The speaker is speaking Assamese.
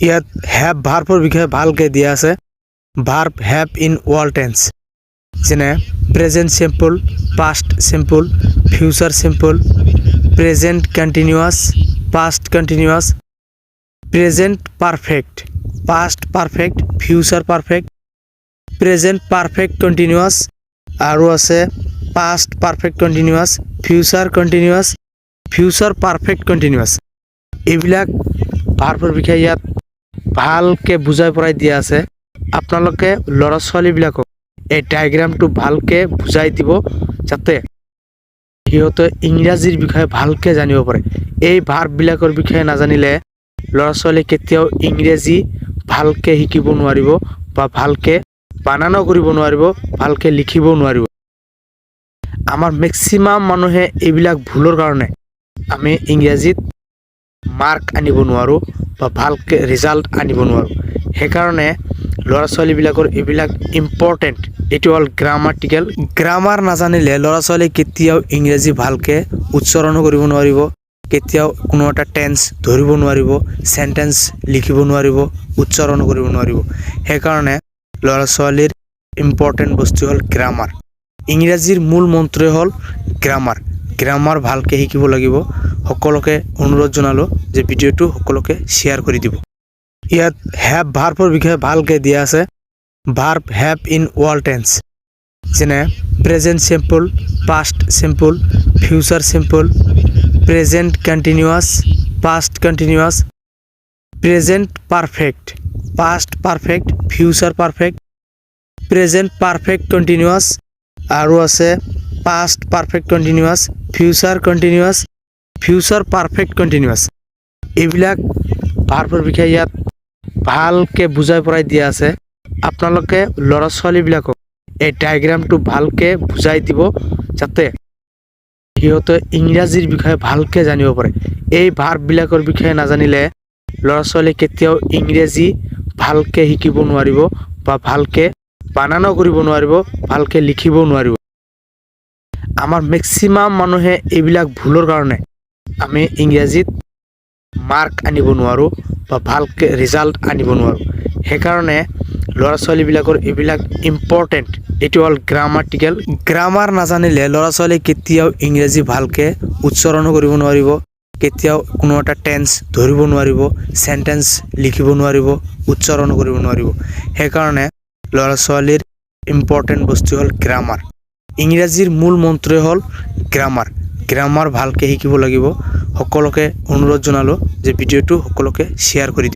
ইয়াত হ্যাভ ভাৰ্বৰ বিষয়ে ভালকৈ দিয়া আছে। Verb have in all tense, যেনে present simple, past simple, future simple, present continuous, past continuous, present perfect, past perfect, future perfect, present perfect continuous, আৰু আছে past perfect continuous, future continuous, future perfect continuous. এইবিলাক ভাৰ্বৰ বিষয়ে ইয়াত ভালকৈ বুজাই পৰাই দিয়া আছে। আপোনালোকে ল'ৰা ছোৱালীবিলাকক এই ডায়েগ্ৰামটো ভালকৈ বুজাই দিব, যাতে সিহঁতে ইংৰাজীৰ বিষয়ে ভালকৈ জানিব পাৰে। এই ভাৰ্ববিলাকৰ বিষয়ে নাজানিলে ল'ৰা ছোৱালী কেতিয়াও ইংৰাজী ভালকৈ শিকিব নোৱাৰিব, বা ভালকৈ বানানো কৰিব নোৱাৰিব, ভালকৈ লিখিব নোৱাৰিব। আমাৰ মেক্সিমাম মানুহে এইবিলাক ভুলৰ কাৰণে আমি ইংৰাজীত মাৰ্ক আনিব নোৱাৰোঁ, বা ভালকৈ ৰিজাল্ট আনিব নোৱাৰোঁ। সেইকাৰণে ল'ৰা ছোৱালীবিলাকৰ এইবিলাক ইম্পৰ্টেণ্ট। এইটো হ'ল গ্ৰামাটিকেল। গ্ৰামাৰ নাজানিলে ল'ৰা ছোৱালী কেতিয়াও ইংৰাজী ভালকৈ উচ্চাৰণো কৰিব নোৱাৰিব, কেতিয়াও কোনো এটা টেন্স ধৰিব নোৱাৰিব, চেণ্টেন্স লিখিব নোৱাৰিব, উচ্চাৰণ কৰিব নোৱাৰিব। সেইকাৰণে ল'ৰা ছোৱালীৰ ইম্পৰ্টেণ্ট বস্তু হ'ল গ্ৰামাৰ। ইংৰাজীৰ মূল মন্ত্ৰই হ'ল গ্ৰামাৰ। গ্ৰামাৰ ভালকৈ শিকিব লাগিব। সকলোকে অনুৰোধ জনালোঁ যে ভিডিঅ'টো সকলোকে শ্বেয়াৰ কৰি দিব। ইয়াত হ্যাভ ভাৰ্বৰ বিষয়ে ভালকৈ দিয়া আছে। Verb have in all tense, যেনে present simple, past simple, future simple, present continuous, past continuous, present perfect, past perfect, future perfect, present perfect continuous, আৰু আছে past perfect continuous, future continuous, future perfect continuous. এইবিলাক ভাৰ্বৰ বিষয়ে ইয়াত ভালকৈ বুজাই পৰাই দিয়া আছে। আপোনালোকে ল'ৰা ছোৱালীবিলাকক এই ডায়েগ্ৰামটো ভালকৈ বুজাই দিব, যাতে সিহঁতে ইংৰাজীৰ বিষয়ে ভালকৈ জানিব পাৰে। এই ভাৰ্ববিলাকৰ বিষয়ে নাজানিলে ল'ৰা ছোৱালী কেতিয়াও ইংৰাজী ভালকৈ শিকিব নোৱাৰিব, বা ভালকৈ বানানো কৰিব নোৱাৰিব, ভালকৈ লিখিব নোৱাৰিব। আমাৰ মেক্সিমাম মানুহে এইবিলাক ভুলৰ কাৰণে আমি ইংৰাজীত মাৰ্ক আনিব নোৱাৰোঁ, বা ভালকৈ ৰিজাল্ট আনিব নোৱাৰোঁ। সেইকাৰণে ল'ৰা ছোৱালীবিলাকৰ এইবিলাক ইম্পৰ্টেণ্ট। এইটো হ'ল গ্ৰামাটিকেল। গ্ৰামাৰ নাজানিলে ল'ৰা ছোৱালী কেতিয়াও ইংৰাজী ভালকৈ উচ্চাৰণো কৰিব নোৱাৰিব, কেতিয়াও কোনো এটা টেন্স ধৰিব নোৱাৰিব, চেণ্টেন্স লিখিব নোৱাৰিব, উচ্চাৰণ কৰিব নোৱাৰিব। সেইকাৰণে ল'ৰা ছোৱালীৰ ইম্পৰ্টেণ্ট বস্তু হ'ল গ্ৰামাৰ। ইংৰাজীৰ মূল মন্ত্ৰই হ'ল গ্ৰামাৰ। গ্ৰামাৰ ভালকৈ শিকিব লাগিব। সকলোকে অনুৰোধ জনালোঁ যে ভিডিঅ'টো সকলোকে শ্বেয়াৰ কৰি দিব।